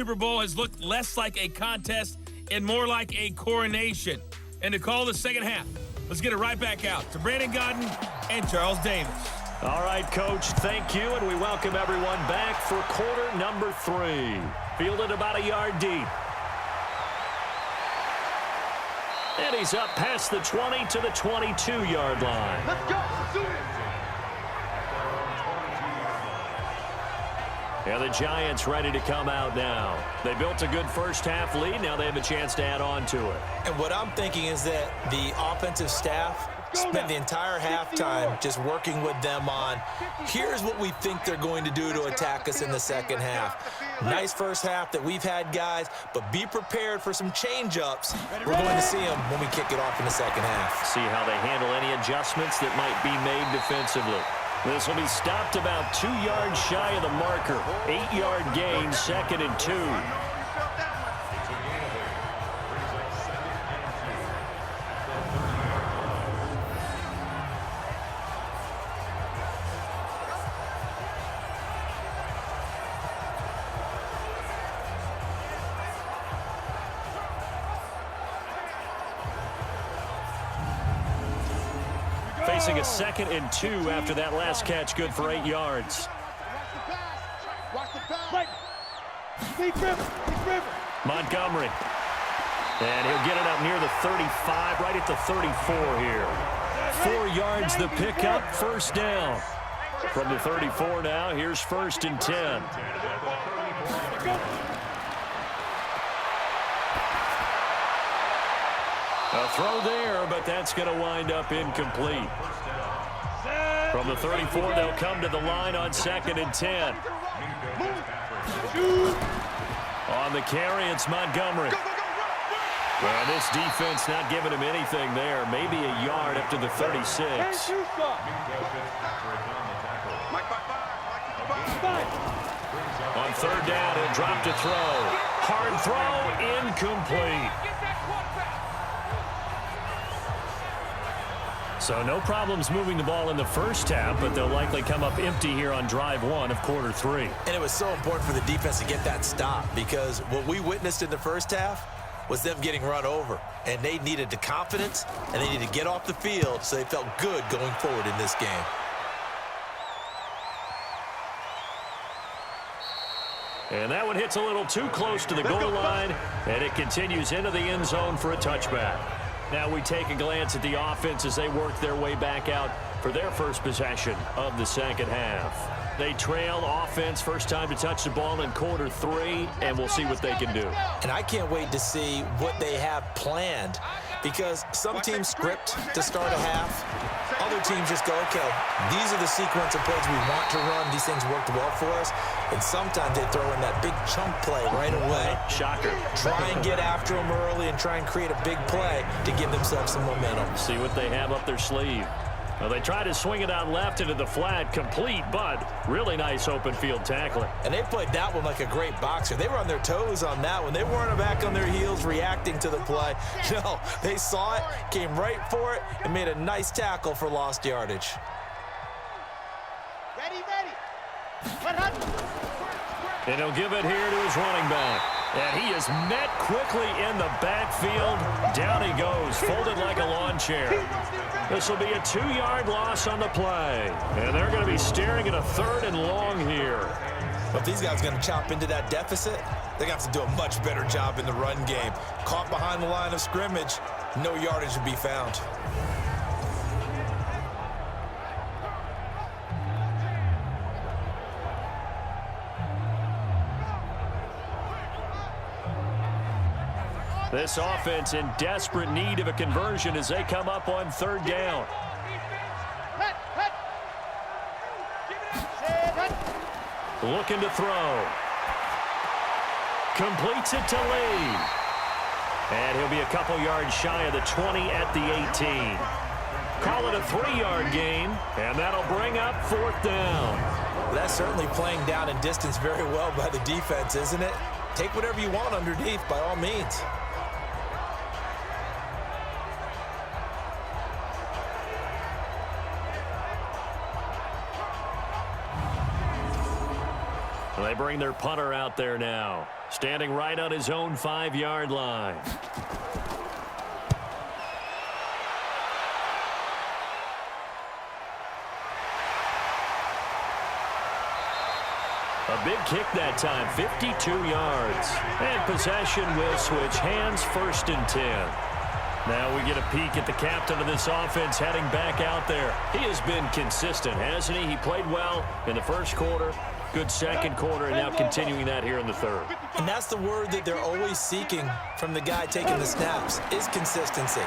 Super Bowl has looked less like a contest and more like a coronation. And to call the second half, let's get it right back out to Brandon Godden and Charles Davis. All right, Coach, thank you, and we welcome everyone back for quarter number 3. Fielded about a yard deep. And he's up past the 20 to the 22-yard line. Let's go. And the Giants ready to come out now. They built a good first-half lead. Now they have a chance to add on to it. And what I'm thinking is that the offensive staff spent the entire halftime just working with them on, here's what we think they're going to do to attack us in the second half. Nice first half that we've had, guys, but be prepared for some change-ups. We're going to see them when we kick it off in the second half. See how they handle any adjustments that might be made defensively. This will be stopped about 2 yards shy of the marker. 8-yard gain, 2nd and 2. Facing a 2nd and 2 after that last catch, good for 8 yards. Montgomery. And he'll get it up near the 35, right at the 34 here. 4 yards the pickup, first down. From the 34 now, here's 1st and 10. A throw there, but that's going to wind up incomplete. From the 34, they'll come to the line on 2nd and 10. On the carry, it's Montgomery. Well, this defense not giving him anything there. Maybe a yard up to the 36. On 3rd down, he'll drop to throw. Hard throw, incomplete. So no problems moving the ball in the first half, but they'll likely come up empty here on drive 1 of quarter 3. And it was so important for the defense to get that stop, because what we witnessed in the first half was them getting run over. And they needed the confidence, and they needed to get off the field so they felt good going forward in this game. And that one hits a little too close to the goal line, and it continues into the end zone for a touchback. Now we take a glance at the offense as they work their way back out for their first possession of the second half. They trail offense, first time to touch the ball in quarter 3, and we'll see what they can do. And I can't wait to see what they have planned, because some teams script to start a half. Other teams just go, okay, these are the sequence of plays we want to run. These things worked well for us. And sometimes they throw in that big chunk play right away. Shocker. Try and get after them early and try and create a big play to give themselves some momentum. See what they have up their sleeve. Well, they try to swing it out left into the flat, complete, but really nice open field tackling. And they played that one like a great boxer. They were on their toes on that one. They weren't back on their heels reacting to the play. No, they saw it, came right for it, and made a nice tackle for lost yardage. Ready. And he'll give it here to his running back. And he is met quickly in the backfield. Down he goes, folded like a lawn chair. This will be a 2-yard loss on the play. And they're going to be staring at a 3rd and long here. But if these guys are going to chop into that deficit, they're going to have to do a much better job in the run game. Caught behind the line of scrimmage, no yardage to be found. This offense in desperate need of a conversion as they come up on 3rd down. Looking to throw. Completes it to Lee. And he'll be a couple yards shy of the 20 at the 18. Call it a 3-yard gain, and that'll bring up 4th down. Well, that's certainly playing down in distance very well by the defense, isn't it? Take whatever you want underneath by all means. They bring their punter out there now. Standing right on his own 5-yard line. A big kick that time, 52 yards. And possession will switch hands, 1st and 10. Now we get a peek at the captain of this offense heading back out there. He has been consistent, hasn't he? He played well in the first quarter, good second quarter, and now continuing that here in the third. And that's the word that they're always seeking from the guy taking the snaps, is consistency.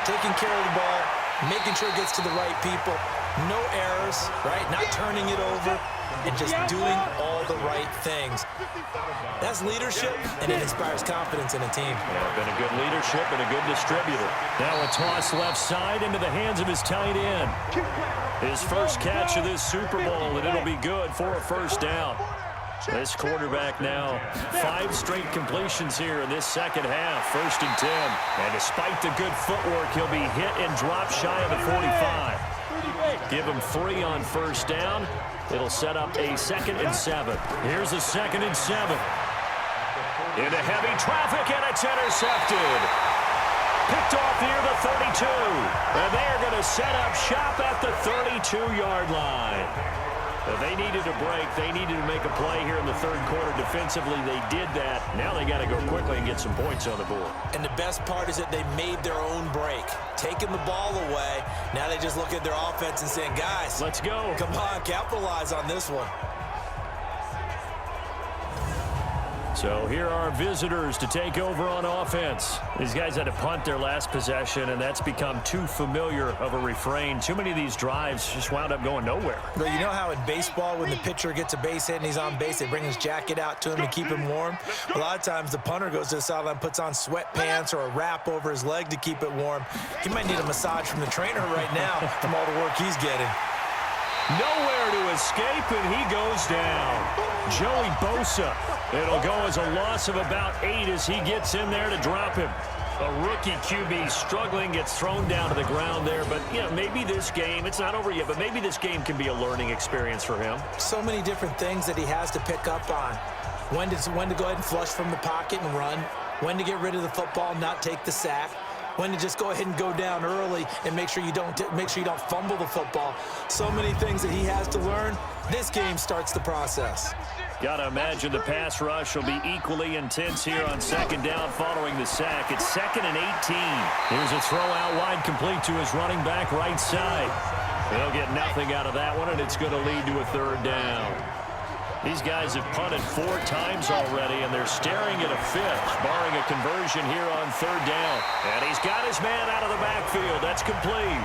Taking care of the ball, making sure it gets to the right people, no errors, right? Not turning it over, and just doing all the right things. That's leadership, and it inspires confidence in a team. Yeah, been a good leadership and a good distributor. Now a toss left side into the hands of his tight end. His first catch of this Super Bowl, and it'll be good for a 1st down. This quarterback now, 5 straight completions here in this second half, 1st and 10. And despite the good footwork, he'll be hit and dropped shy of the 45. Give him 3 on 1st down. It'll set up a 2nd and 7. Here's a 2nd and 7. Into heavy traffic, and it's intercepted. Picked off near the 32. And they're going to set up shop at the 32-yard line. They needed a break. They needed to make a play here in the third quarter. Defensively, they did that. Now they got to go quickly and get some points on the board. And the best part is that they made their own break. Taking the ball away. Now they just look at their offense and saying, guys, let's go. Come on, capitalize on this one. So here are visitors to take over on offense. These guys had to punt their last possession, and that's become too familiar of a refrain. Too many of these drives just wound up going nowhere. But you know how in baseball, when the pitcher gets a base hit and he's on base, they bring his jacket out to him to keep him warm? A lot of times the punter goes to the sideline, puts on sweatpants or a wrap over his leg to keep it warm. He might need a massage from the trainer right now from all the work he's getting. Nowhere to escape, and he goes down. Joey Bosa. It'll go as a loss of about 8 as he gets in there to drop him. A rookie QB struggling, gets thrown down to the ground there. But, you know, maybe this game, it's not over yet, but maybe this game can be a learning experience for him. So many different things that he has to pick up on. When to go ahead and flush from the pocket and run. When to get rid of the football, not take the sack. When to just go ahead and go down early and make sure you don't fumble the football. So many things that he has to learn. This game starts the process. Got to imagine the pass rush will be equally intense here on 2nd down following the sack. It's 2nd and 18. Here's a throw out wide complete to his running back right side. They'll get nothing out of that one, and it's going to lead to a 3rd down. These guys have punted 4 times already, and they're staring at a 5th, barring a conversion here on 3rd down. And he's got his man out of the backfield. That's complete.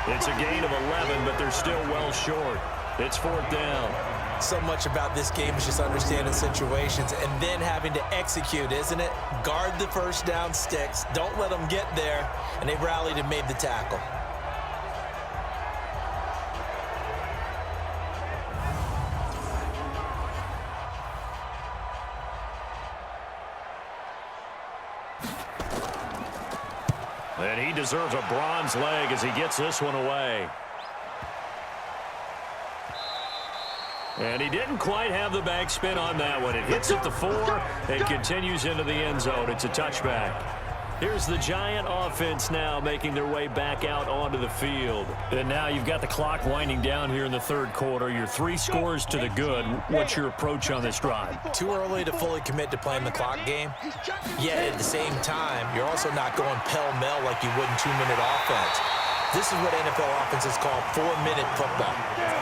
It's a gain of 11, but they're still well short. It's 4th down. So much about this game is just understanding situations and then having to execute, isn't it? Guard the 1st down sticks. Don't let them get there. And they rallied and made the tackle. And he deserves a bronze leg as he gets this one away. And he didn't quite have the backspin on that one. It hits at the 4 and continues into the end zone. It's a touchback. Here's the Giant offense now making their way back out onto the field. And now you've got the clock winding down here in the third quarter. You're 3 scores to the good. What's your approach on this drive? Too early to fully commit to playing the clock game. Yet at the same time, you're also not going pell-mell like you would in 2-minute offense. This is what NFL offenses call 4-minute football.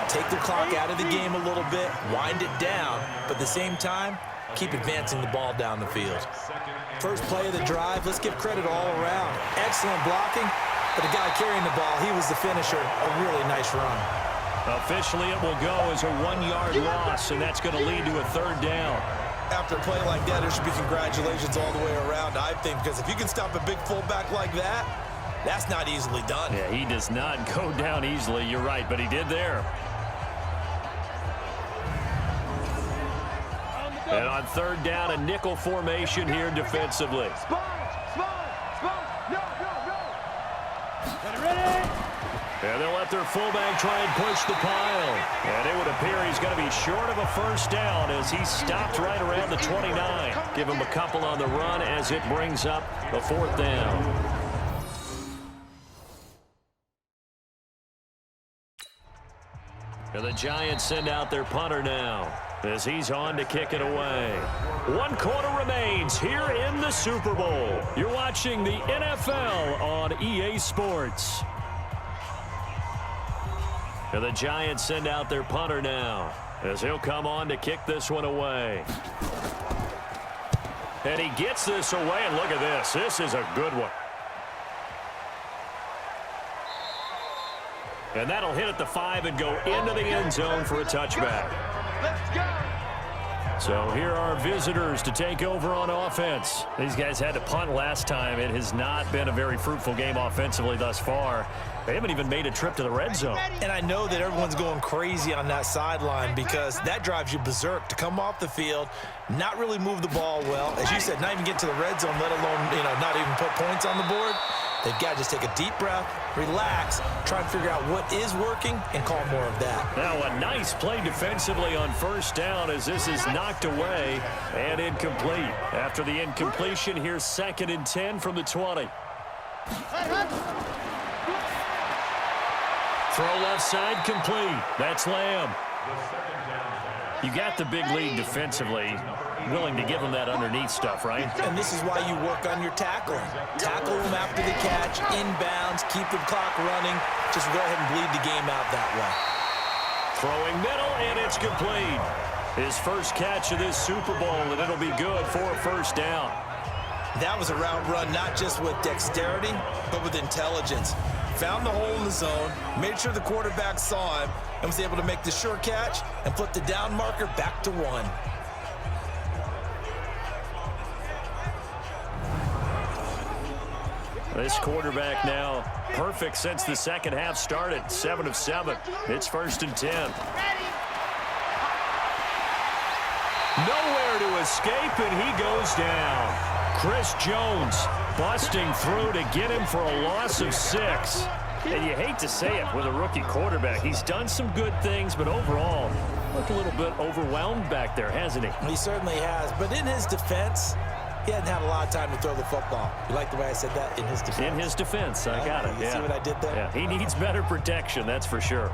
Take the clock out of the game a little bit, wind it down, but at the same time, keep advancing the ball down the field. First play of the drive, let's give credit all around. Excellent blocking, but the guy carrying the ball, he was the finisher. A really nice run. Officially, it will go as a 1-yard loss, and that's going to lead to a 3rd down. After a play like that, there should be congratulations all the way around, I think, because if you can stop a big fullback like that, that's not easily done. Yeah, he does not go down easily. You're right, but he did there. And on 3rd down, a nickel formation here defensively. And they'll let their fullback try and push the pile. And it would appear he's going to be short of a first down as he stopped right around the 29. Give him a couple on the run as it brings up the 4th down. And the Giants send out their punter now as he's on to kick it away. 1 quarter remains here in the Super Bowl. You're watching the NFL on EA Sports. And the Giants send out their punter now as he'll come on to kick this one away. And he gets this away, and look at this. This is a good one. And that'll hit at the 5 and go into the end zone for a touchback. Let's go. So here are visitors to take over on offense. These guys had to punt last time. It has not been a very fruitful game offensively thus far. They haven't even made a trip to the red zone. And I know that everyone's going crazy on that sideline because that drives you berserk to come off the field, not really move the ball well. As you said, not even get to the red zone, let alone, not even put points on the board. They've got to just take a deep breath, relax, try and figure out what is working, and call more of that. Now a nice play defensively on first down as this is knocked away and incomplete. After the incompletion, here's 2nd and 10 from the 20. Throw left side complete. That's Lamb. You got the big lead defensively. Willing to give them that underneath stuff, right? And this is why you work on your tackling. Tackle them after the catch, inbounds, keep the clock running. Just go ahead and bleed the game out that way. Throwing middle, and it's complete. His first catch of this Super Bowl, and it'll be good for a first down. That was a route run not just with dexterity, but with intelligence. Found the hole in the zone, made sure the quarterback saw him, and was able to make the sure catch and flip the down marker back to 1. This quarterback now perfect since the second half started. 7 of 7. It's 1st and 10. Nowhere to escape, and he goes down. Chris Jones busting through to get him for a loss of 6. And you hate to say it with a rookie quarterback. He's done some good things, but overall, looked a little bit overwhelmed back there, hasn't he? He certainly has. But in his defense, he hadn't had a lot of time to throw the football. You like the way I said that? In his defense. In his defense, I got it. You see what I did there? Yeah, he needs better protection, that's for sure.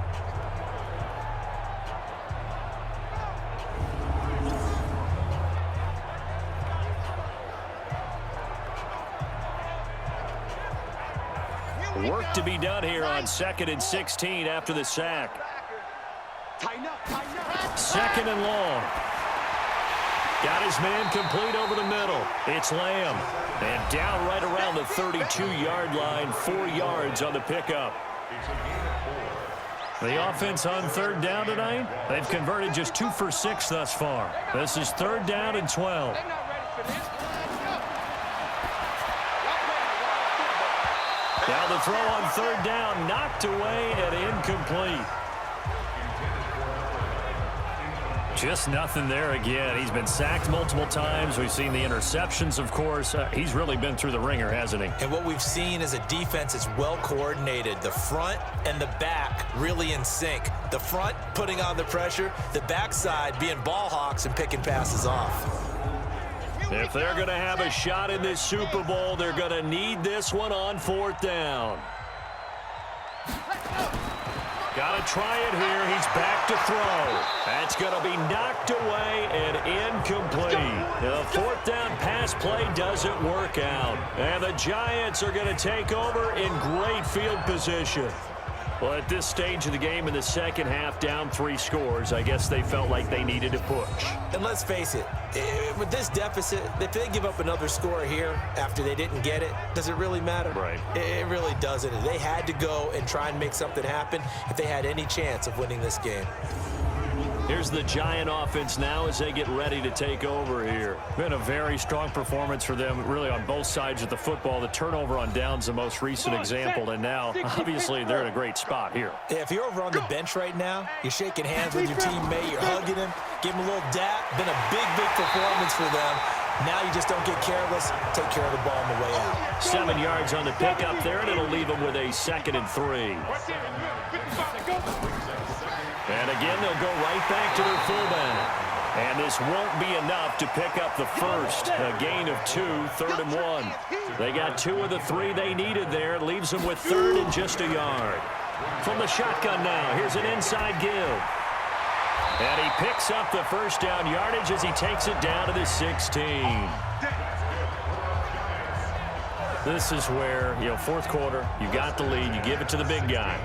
Work to be done here on 2nd and 16 after the sack. 2nd and long. Got his man complete over the middle. It's Lamb. And down right around the 32-yard line, 4 yards on the pickup. The offense on 3rd down tonight, they've converted just 2 for 6 thus far. This is 3rd down and 12. Now the throw on 3rd down, knocked away and incomplete. Just nothing there again. He's been sacked multiple times. We've seen the interceptions, of course. He's really been through the ringer, hasn't he? And what we've seen is a defense that's well coordinated. The front and the back really in sync. The front putting on the pressure, the backside being ball hawks and picking passes off. If they're going to have a shot in this Super Bowl, they're going to need this one on 4th down. Got to try it here. He's back to throw. That's going to be knocked away and incomplete. The 4th down pass play doesn't work out. And the Giants are going to take over in great field position. Well, at this stage of the game in the second half, down 3 scores, I guess they felt like they needed to push. And let's face it, with this deficit, if they give up another score here after they didn't get it, does it really matter? Right. It really doesn't. They had to go and try and make something happen if they had any chance of winning this game. Here's the Giant offense now as they get ready to take over here. Been a very strong performance for them, really, on both sides of the football. The turnover on downs, the most recent example, and now, obviously, they're in a great spot here. Yeah, if you're over on the bench right now, you're shaking hands with your teammate, you're hugging him, give him a little dap. Been a big, big performance for them. Now you just don't get careless. Take care of the ball on the way out. 7 yards on the pickup there, and it'll leave them with a 2nd and 3. And again, they'll go right back to their fullback. And this won't be enough to pick up the first. A gain of 2, 3rd and 1. They got 2 of the 3 they needed there. It leaves them with 3rd and just a yard. From the shotgun now, here's an inside give. And he picks up the first down yardage as he takes it down to the 16. This is where, fourth quarter, you got the lead, you give it to the big guy.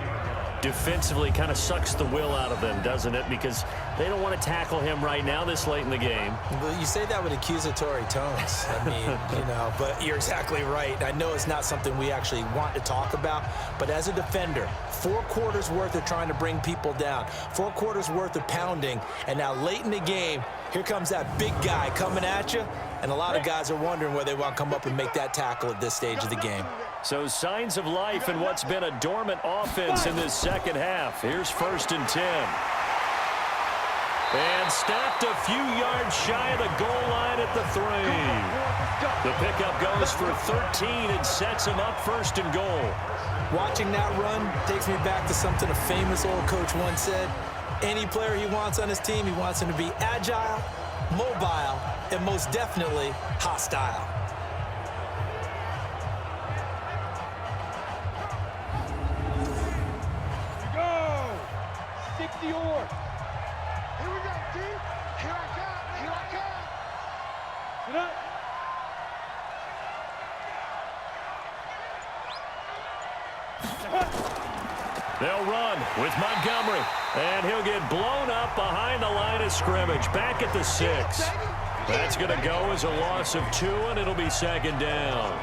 Defensively kind of sucks the will out of them, doesn't it? Because they don't want to tackle him right now this late in the game. Well, you say that with accusatory tones. I mean, but you're exactly right. I know it's not something we actually want to talk about, but as a defender, 4 quarters worth of trying to bring people down, 4 quarters worth of pounding, and now late in the game, here comes that big guy coming at you, and a lot of guys are wondering whether they want to come up and make that tackle at this stage of the game. So signs of life in what's been a dormant offense in this second half. Here's 1st and 10. And stopped a few yards shy of the goal line at the 3. The pickup goes for 13 and sets him up 1st and goal. Watching that run takes me back to something a famous old coach once said. Any player he wants on his team, he wants him to be agile, mobile, and most definitely hostile. Here we go, dude. Here I come. Here I come. Sit up. They'll run with Montgomery, and he'll get blown up behind the line of scrimmage, back at the 6. That's going to go as a loss of 2, and it'll be 2nd down.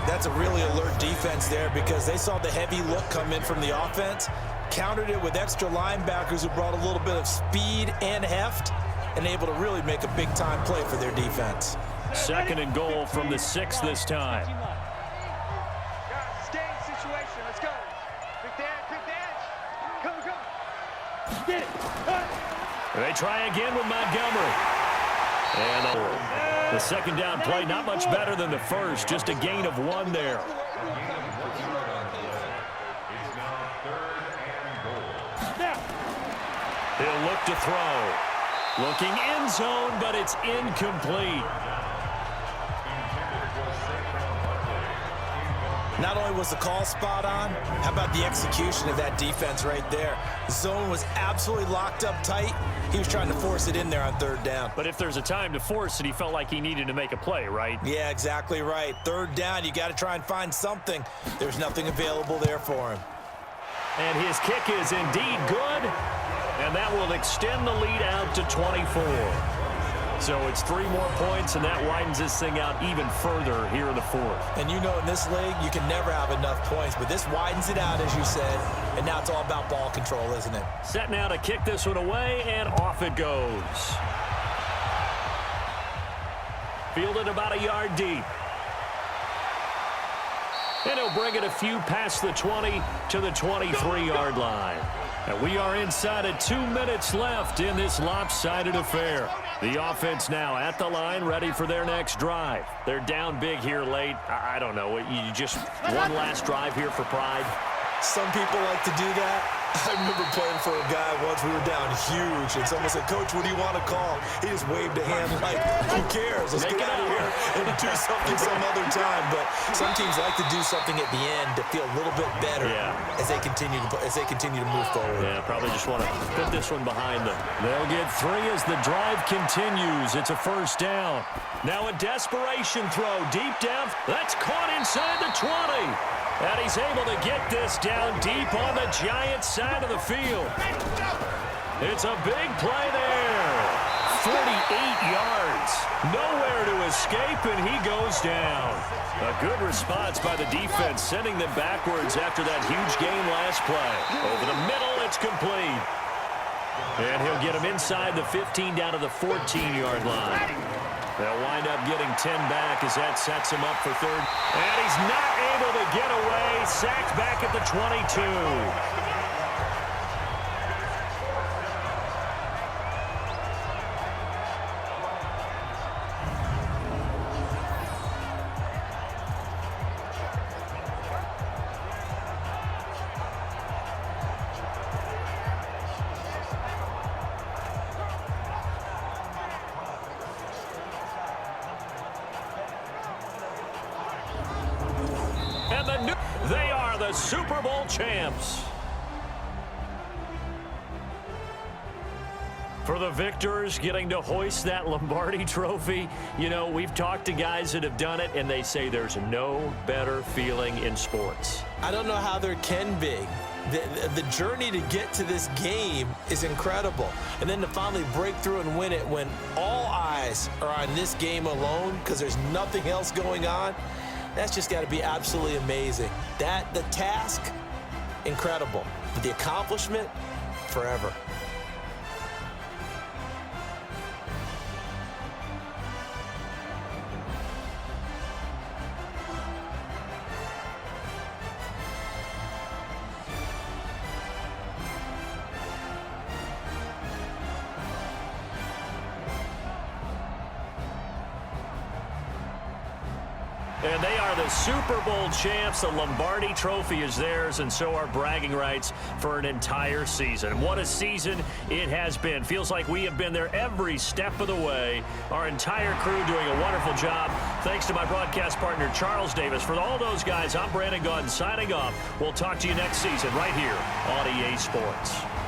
That's a really alert defense there because they saw the heavy look come in from the offense, countered it with extra linebackers who brought a little bit of speed and heft, and able to really make a big-time play for their defense. 2nd and goal from the 6 this time. Stay in situation. Let's go. Pick the edge. Go. Get it. They try again with Montgomery. And the 2nd down play, not much better than the first, just a gain of 1 there. He'll look to throw. Looking end zone, but it's incomplete. Not only was the call spot on, how about the execution of that defense right there? The zone was absolutely locked up tight. He was trying to force it in there on 3rd down. But if there's a time to force it, he felt like he needed to make a play, right? Yeah, exactly right. 3rd down, you got to try and find something. There's nothing available there for him. And his kick is indeed good, and that will extend the lead out to 24. So it's 3 more points, and that widens this thing out even further here in the 4th. And you know in this league, you can never have enough points, but this widens it out, as you said, and now it's all about ball control, isn't it? Set now to kick this one away, and off it goes. Fielded about a yard deep. And he'll bring it a few past the 20 to the 23-yard line. And we are inside of 2 minutes left in this lopsided affair. The offense now at the line, ready for their next drive. They're down big here late. I don't know. You just one last drive here for pride? Some people like to do that. I remember playing for a guy once. We were down huge, and someone said, "Coach, what do you want to call?" He just waved a hand like, "Who cares? Let's get out of here and do something some other time." But some teams like to do something at the end to feel a little bit better as they continue to move forward. Yeah, probably just want to put this one behind them. They'll get 3 as the drive continues. It's a 1st down. Now a desperation throw deep down. That's caught inside the 20. And he's able to get this down deep on the Giants' side of the field. It's a big play there. 48 yards. Nowhere to escape, and he goes down. A good response by the defense, sending them backwards after that huge gain last play. Over the middle, it's complete. And he'll get him inside the 15 down to the 14-yard line. They'll wind up getting 10 back as that sets him up for 3rd. And he's not able to get away. Sacked back at the 22. And they are the Super Bowl champs. For the victors, getting to hoist that Lombardi trophy, you know, we've talked to guys that have done it, and they say there's no better feeling in sports. I don't know how there can be. The journey to get to this game is incredible. And then to finally break through and win it when all eyes are on this game alone because there's nothing else going on, that's just got to be absolutely amazing. The task, incredible. But the accomplishment, forever. And they are the Super Bowl champs. The Lombardi trophy is theirs, and so are bragging rights for an entire season. What a season it has been. Feels like we have been there every step of the way. Our entire crew doing a wonderful job. Thanks to my broadcast partner, Charles Davis. For all those guys, I'm Brandon Gaudin signing off. We'll talk to you next season right here on EA Sports.